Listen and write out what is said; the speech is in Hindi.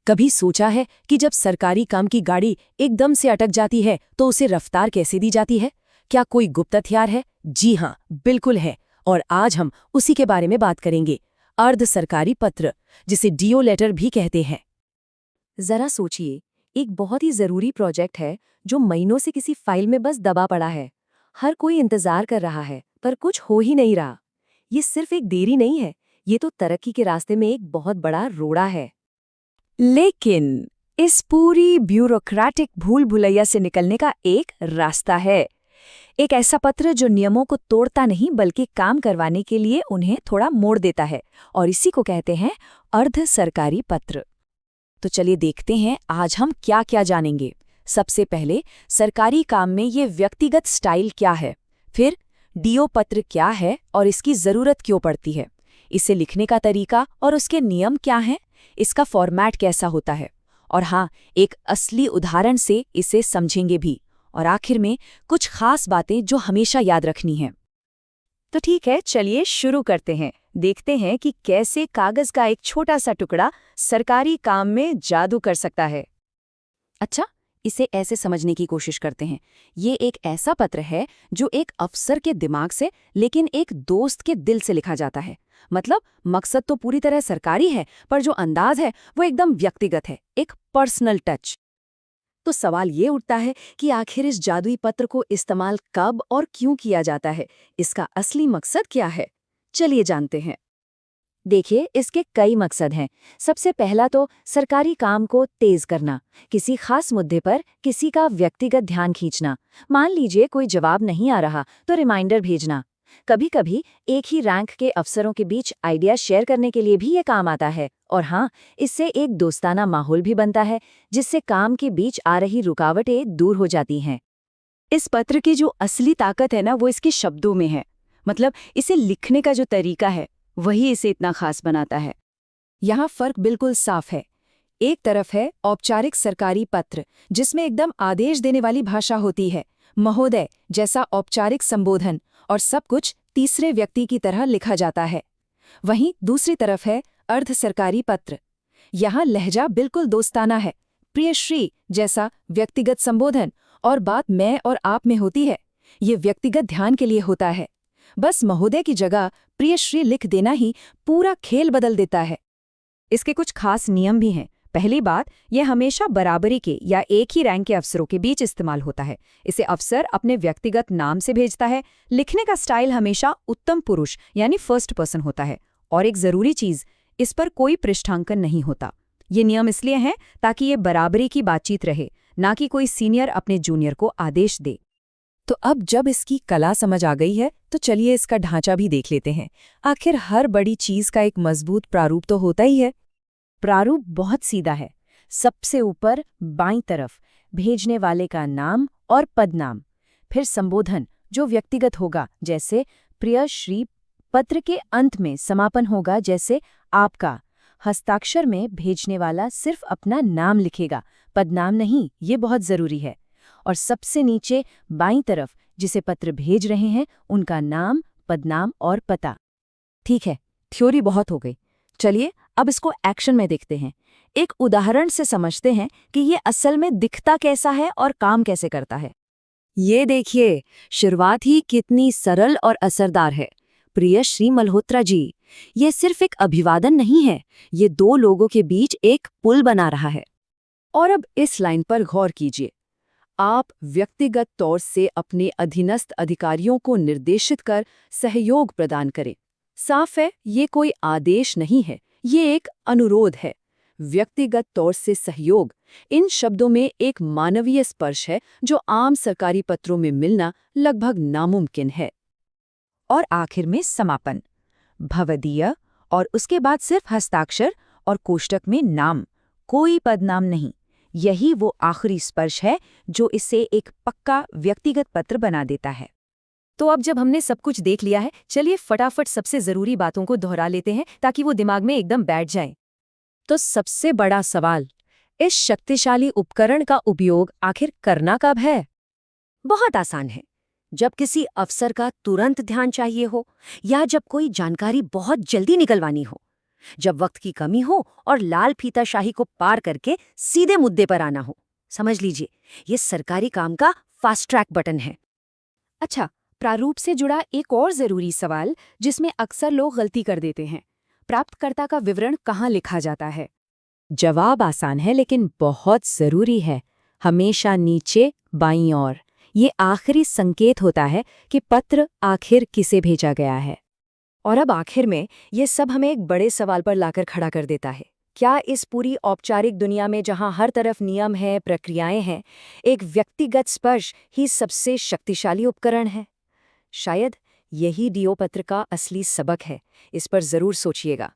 कभी सोचा है कि जब सरकारी काम की गाड़ी एकदम से अटक जाती है तो उसे रफ्तार कैसे दी जाती है? क्या कोई गुप्त हथियार है? जी हाँ, बिल्कुल है। और आज हम उसी के बारे में बात करेंगे। अर्ध सरकारी पत्र, जिसे डीओ लेटर भी कहते हैं। जरा सोचिए, एक बहुत ही जरूरी प्रोजेक्ट है जो महीनों से किसी फाइल में बस दबा पड़ा है। हर कोई इंतजार कर रहा है, पर कुछ हो ही नहीं रहा। ये सिर्फ एक देरी नहीं है, ये तो तरक्की के रास्ते में एक बहुत बड़ा रोड़ा है। लेकिन इस पूरी ब्यूरोक्रेटिक भूल भुलैया से निकलने का एक रास्ता है। एक ऐसा पत्र जो नियमों को तोड़ता नहीं बल्कि काम करवाने के लिए उन्हें थोड़ा मोड़ देता है, और इसी को कहते हैं अर्ध सरकारी पत्र। तो चलिए देखते हैं आज हम क्या क्या जानेंगे। सबसे पहले, सरकारी काम में ये व्यक्तिगत स्टाइल क्या है। फिर डीओ पत्र क्या है और इसकी जरूरत क्यों पड़ती है। इसे लिखने का तरीका और उसके नियम क्या हैं, इसका फॉर्मेट कैसा होता है। और हाँ, एक असली उदाहरण से इसे समझेंगे भी। और आखिर में कुछ खास बातें जो हमेशा याद रखनी हैं। तो ठीक है, चलिए शुरू करते हैं। देखते हैं कि कैसे कागज का एक छोटा सा टुकड़ा सरकारी काम में जादू कर सकता है। अच्छा, इसे ऐसे समझने की कोशिश करते हैं। ये एक ऐसा पत्र है जो एक अफसर के दिमाग से, लेकिन एक दोस्त के दिल से लिखा जाता है। मतलब मकसद तो पूरी तरह सरकारी है, पर जो अंदाज है वो एकदम व्यक्तिगत है, एक पर्सनल टच। तो सवाल ये उठता है कि आखिर इस जादुई पत्र को इस्तेमाल कब और क्यों किया जाता है। इसका असली मकसद क्या है, चलिए जानते हैं। देखिए, इसके कई मकसद हैं। सबसे पहला तो सरकारी काम को तेज करना, किसी खास मुद्दे पर किसी का व्यक्तिगत ध्यान खींचना। मान लीजिए कोई जवाब नहीं आ रहा तो रिमाइंडर भेजना। कभी कभी एक ही रैंक के अफसरों के बीच आइडिया शेयर करने के लिए भी ये काम आता है। और हाँ, इससे एक दोस्ताना माहौल भी बनता है, जिससे काम के बीच आ रही रुकावटें दूर हो जाती हैं। इस पत्र की जो असली ताकत है ना, वो इसके शब्दों में है। मतलब इसे लिखने का जो तरीका है वही इसे इतना खास बनाता है। यहाँ फर्क बिल्कुल साफ है। एक तरफ है औपचारिक सरकारी पत्र, जिसमें एकदम आदेश देने वाली भाषा होती है, महोदय जैसा औपचारिक संबोधन, और सब कुछ तीसरे व्यक्ति की तरह लिखा जाता है। वहीं दूसरी तरफ है अर्ध सरकारी पत्र। यहाँ लहजा बिल्कुल दोस्ताना है, प्रिय श्री जैसा व्यक्तिगत संबोधन, और बात मैं और आप में होती है। ये व्यक्तिगत ध्यान के लिए होता है। बस महोदय की जगह प्रिय श्री लिख देना ही पूरा खेल बदल देता है। इसके कुछ खास नियम भी हैं। पहली बात, यह हमेशा बराबरी के या एक ही रैंक के अफसरों के बीच इस्तेमाल होता है। इसे अफसर अपने व्यक्तिगत नाम से भेजता है। लिखने का स्टाइल हमेशा उत्तम पुरुष यानी फर्स्ट पर्सन होता है। और एक जरूरी चीज, इस पर कोई पृष्ठांकन नहीं होता। ये नियम इसलिए हैं ताकि ये बराबरी की बातचीत रहे, ना कि कोई सीनियर अपने जूनियर को आदेश दे। तो अब जब इसकी कला समझ आ गई है तो चलिए इसका ढांचा भी देख लेते हैं। आखिर हर बड़ी चीज का एक मजबूत प्रारूप तो होता ही है। प्रारूप बहुत सीधा है। सबसे ऊपर बाईं तरफ भेजने वाले का नाम और पदनाम, फिर संबोधन जो व्यक्तिगत होगा जैसे प्रिय श्री। पत्र के अंत में समापन होगा जैसे आपका। हस्ताक्षर में भेजने वाला सिर्फ अपना नाम लिखेगा, पदनाम नहीं, ये बहुत जरूरी है। और सबसे नीचे बाईं तरफ जिसे पत्र भेज रहे हैं उनका नाम, पदनाम और पता। ठीक है, थ्योरी बहुत हो गई। चलिए अब इसको एक्शन में देखते हैं। एक उदाहरण से समझते हैं कि ये असल में दिखता कैसा है और काम कैसे करता है। ये देखिए, शुरुआत ही कितनी सरल और असरदार है। प्रिय श्री मल्होत्रा जी, ये सिर्फ एक अभिवादन नहीं है, ये दो लोगों के बीच एक पुल बना रहा है। और अब इस लाइन पर गौर कीजिए। आप व्यक्तिगत तौर से अपने अधीनस्थ अधिकारियों को निर्देशित कर सहयोग प्रदान करें। साफ है, ये कोई आदेश नहीं है, ये एक अनुरोध है। व्यक्तिगत तौर से सहयोग, इन शब्दों में एक मानवीय स्पर्श है जो आम सरकारी पत्रों में मिलना लगभग नामुमकिन है। और आखिर में समापन, भवदीय, और उसके बाद सिर्फ हस्ताक्षर और कोष्टक में नाम, कोई पदनाम नहीं। यही वो आखिरी स्पर्श है जो इसे एक पक्का व्यक्तिगत पत्र बना देता है। तो अब जब हमने सब कुछ देख लिया है, चलिए फटाफट सबसे जरूरी बातों को दोहरा लेते हैं ताकि वो दिमाग में एकदम बैठ जाए। तो सबसे बड़ा सवाल, इस शक्तिशाली उपकरण का उपयोग आखिर करना कब है? बहुत आसान है। जब किसी अफसर का तुरंत ध्यान चाहिए हो, या जब कोई जानकारी बहुत जल्दी निकलवानी हो। जब वक्त की कमी हो और लाल फीताशाही को पार करके सीधे मुद्दे पर आना हो। समझ लीजिए, ये सरकारी काम का फास्ट ट्रैक बटन है। अच्छा, प्रारूप से जुड़ा एक और जरूरी सवाल जिसमें अक्सर लोग गलती कर देते हैं। प्राप्तकर्ता का विवरण कहाँ लिखा जाता है? जवाब आसान है लेकिन बहुत जरूरी है। हमेशा नीचे बाईं ओर। ये आखिरी संकेत होता है कि पत्र आखिर किसे भेजा गया है। और अब आखिर में ये सब हमें एक बड़े सवाल पर लाकर खड़ा कर देता है। क्या इस पूरी औपचारिक दुनिया में जहां हर तरफ नियम है, प्रक्रियाएं हैं, एक व्यक्तिगत स्पर्श ही सबसे शक्तिशाली उपकरण है? शायद यही डीओ पत्र का असली सबक है। इस पर जरूर सोचिएगा।